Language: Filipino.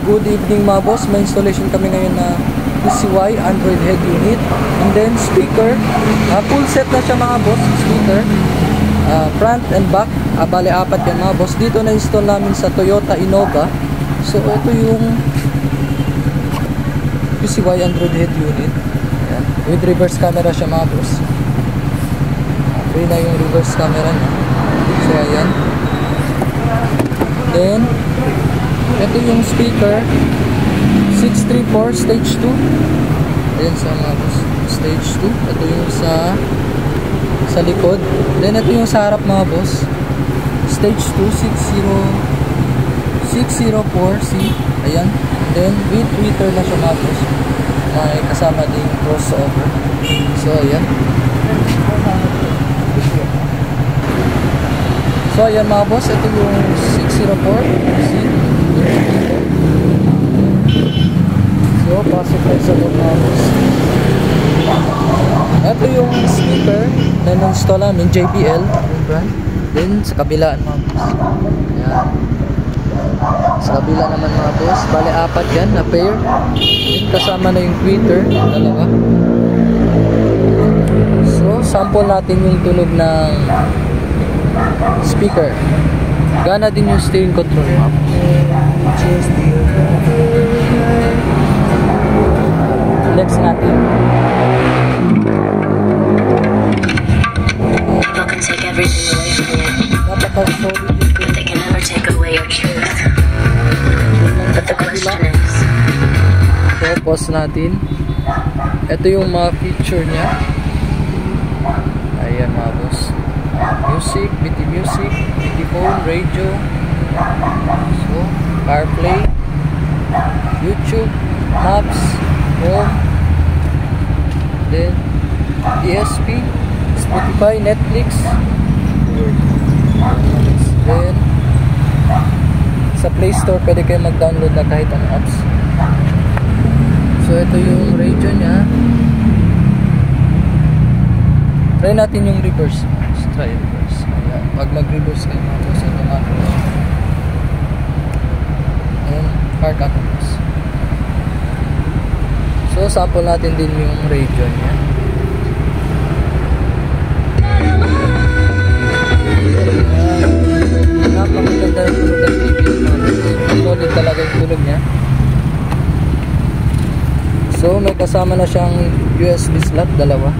Good evening mga boss, may installation kami ngayon na PCY Android head unit, and then speaker, full set na siya mga boss, speaker, front and back, bale apat yan mga boss. Dito na install namin sa Toyota Innova. So ito yung PCY Android head unit. Ayan. With reverse camera siya mga boss. Okay na yung reverse camera niya. So ayan. Then ito yung speaker 634 stage 2. Ayan sa mga boss, stage 2. Ito yung sa likod. Then ito yung sa harap mga boss, stage 2 604C. Ayan. Then with tweeter na siya mga boss, may kasama ding crossover. So ayan. So ayan mga boss, ito yung 604C. So pasok tayo sa loob mga boss. Ito yung speaker na na-install namin, JBL yung brand. Then sa kabilaan mga boss, ayan. Sa kabila naman mga boss, bale apat yan na pair. Then kasama na yung tweeter, dalawa. So sample natin yung tunog ng speaker. Gana din yung steering control mga boss. Next natin. People can take everything away from you, but they can never take away your truth. But the question is, so pause natin. Ito yung mga feature niya. Ayan mga boss. Music, BT music, BT phone, radio. So CarPlay, YouTube, Maps, Home, then ESP, Spotify, Netflix. Then sa Play Store pwede kayo mag-download na kahit anong apps. So ito yung radio nya. Try natin yung reverse. Let's try reverse. Ayan. Pag mag-reverse kayo mga boss, ito mga boss. And park ako boss. So sample natin din yung radio nya. Napakaganda yung tunog ng TV. Solid talaga yung tunog nya. So may kasama na siyang USB slot, dalawa.